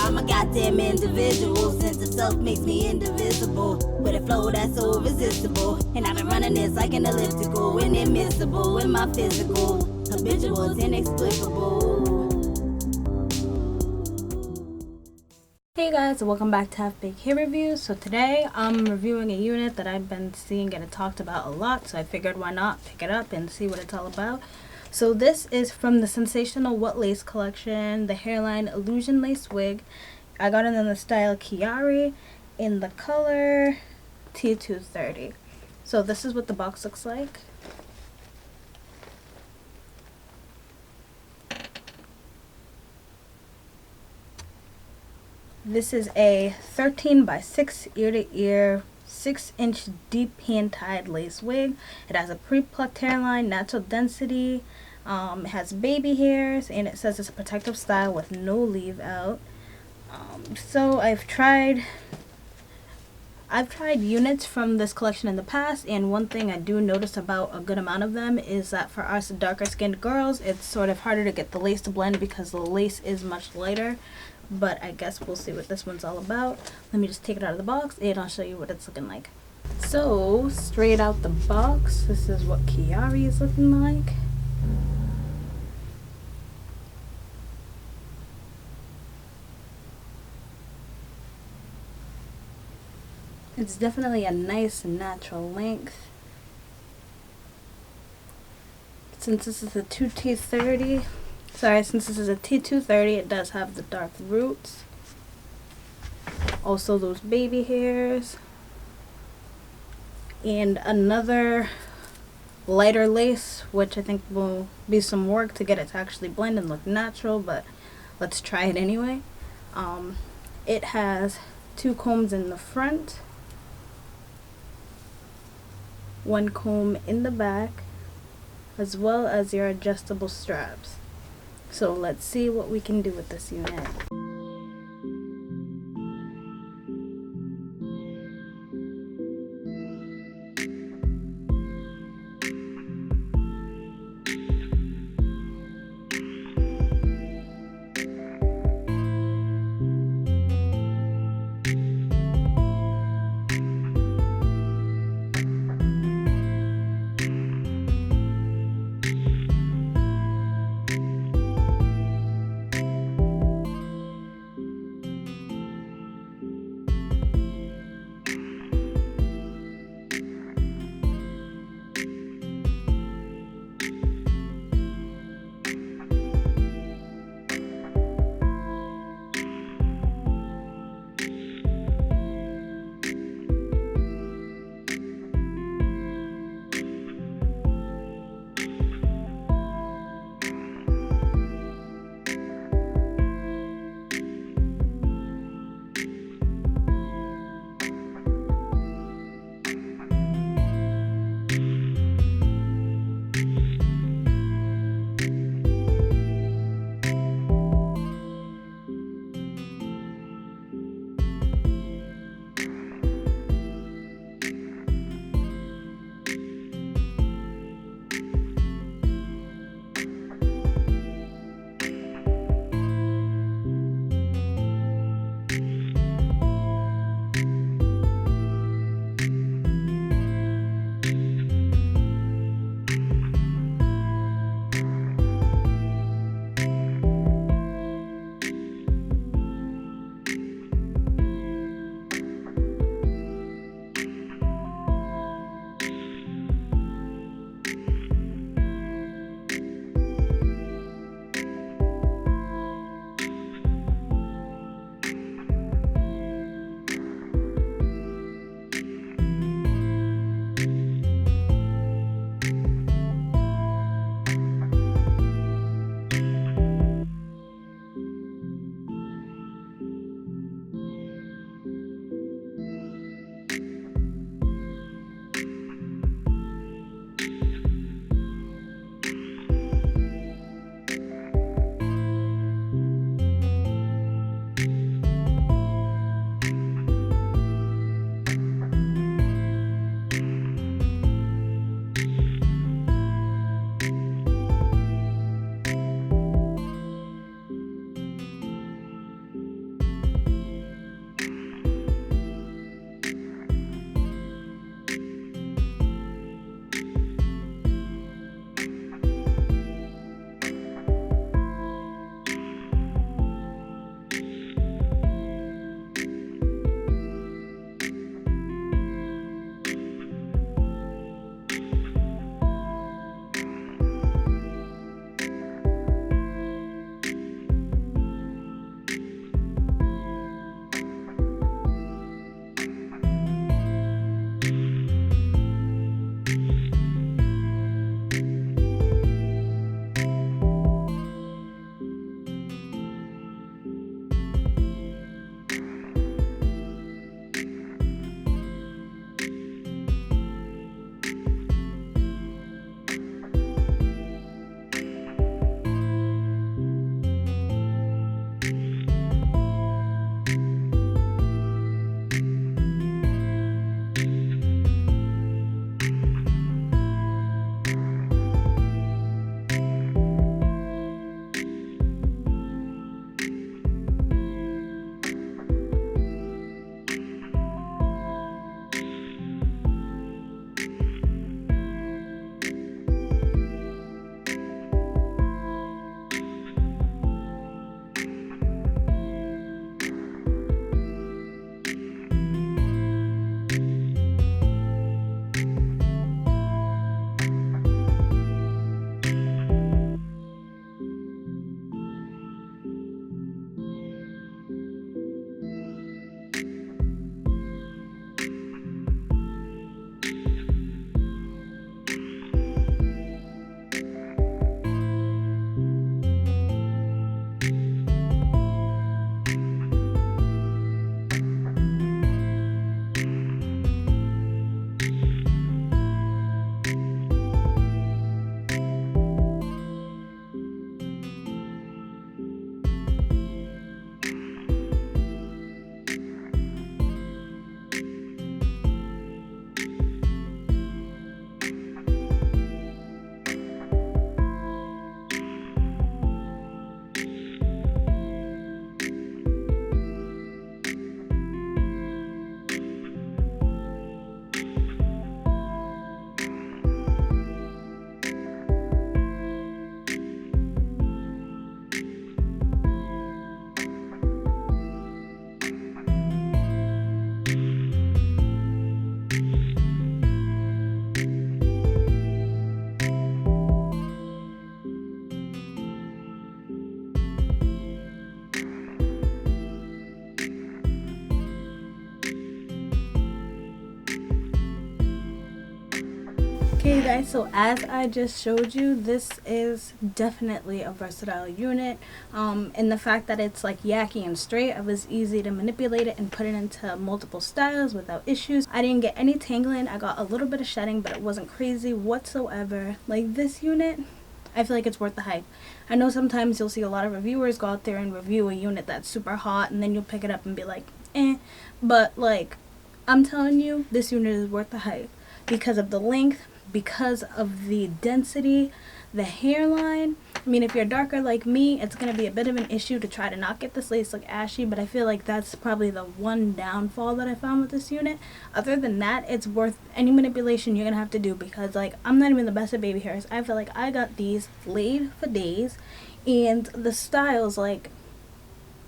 I'm a goddamn individual. Sense of self makes me indivisible. With a flow that's so irresistible. And I've been running this like an elliptical. Inadmissible in my physical. Habitual is inexplicable. Hey guys, welcome back to Half Baked Hair Reviews. So today I'm reviewing a unit that I've been seeing getting talked about a lot, so I figured why not pick it up and see what it's all about. So this is from the Sensational Wet Lace collection, the Hairline Illusion Lace Wig. I got it in the style Kiyari in the color T230. So this is what the box looks like. This is a 13 by 6 ear-to-ear, 6-inch deep hand-tied lace wig. It has a pre-plucked hairline, natural density, it has baby hairs, and it says it's a protective style with no leave out. So I've tried units from this collection in the past, and one thing I do notice about a good amount of them is that for us darker skinned girls, it's sort of harder to get the lace to blend because the lace is much lighter. But I guess we'll see what this one's all about. Let me just take it out of the box and I'll show you what it's looking like. So, straight out the box, this is what Kiyari is looking like. It's definitely a nice natural length. Since this is a T230, it does have the dark roots. Also those baby hairs. And another lighter lace, which I think will be some work to get it to actually blend and look natural, but let's try it anyway. It has 2 combs in the front, 1 comb in the back, as well as your adjustable straps. So let's see what we can do with this unit. guys, so as I just showed you, this is definitely a versatile unit. And the fact that it's like yaki and straight, it was easy to manipulate it and put it into multiple styles without issues. I didn't get any tangling. I got a little bit of shedding, but it wasn't crazy whatsoever. Like, this unit, I feel like it's worth the hype. I know sometimes you'll see a lot of reviewers go out there and review a unit that's super hot, and then you'll pick it up and be like, eh. But like, I'm telling you, this unit is worth the hype because of the length, because of the density, the hairline. I mean, if you're darker like me, it's going to be a bit of an issue to try to not get this lace look ashy, but I feel like that's probably the one downfall that I found with this unit. Other than that, it's worth any manipulation you're going to have to do, because like, I'm not even the best at baby hairs. I feel like I got these laid for days, and the styles, like,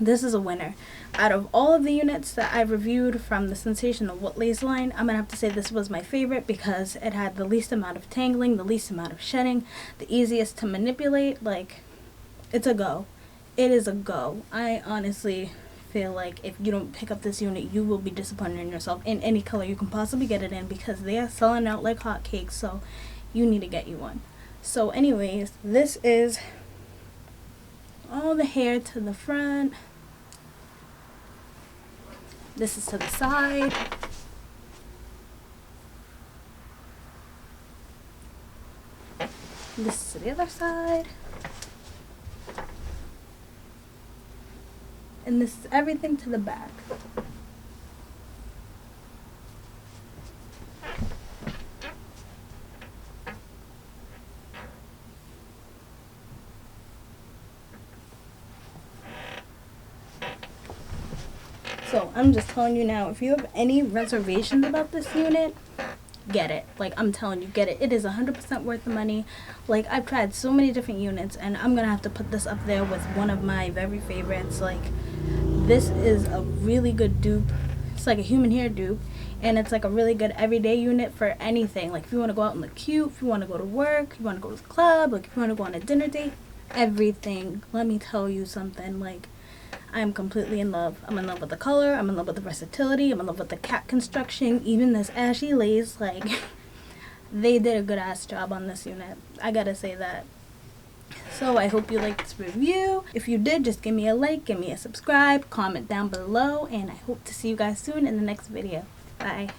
this is a winner. Out of all of the units that I've reviewed from the Sensationnel Lace line, I'm gonna have to say this was my favorite because it had the least amount of tangling, the least amount of shedding, the easiest to manipulate. Like, it's a go. It is a go. I honestly feel like if you don't pick up this unit, you will be disappointed in yourself in any color you can possibly get it in, because they are selling out like hotcakes, so you need to get you one. So anyways, this is all the hair to the front. This is to the side. This is to the other side. And this is everything to the back. So I'm just telling you now, if you have any reservations about this unit, get it. Like, I'm telling you, get it. It is 100% worth the money. Like, I've tried so many different units, and I'm gonna have to put this up there with one of my very favorites. Like, this is a really good dupe. It's like a human hair dupe, and it's like a really good everyday unit for anything. Like, if you want to go out and look cute, if you want to go to work, you want to go to the club, like if you want to go on a dinner date, everything. Let me tell you something, like, I'm completely in love. I'm in love with the color, I'm in love with the versatility, I'm in love with the cap construction, even this ashy lace. Like, they did a good ass job on this unit, I gotta say that. So I hope you liked this review. If you did, just give me a like, give me a subscribe, comment down below, and I hope to see you guys soon in the next video. Bye.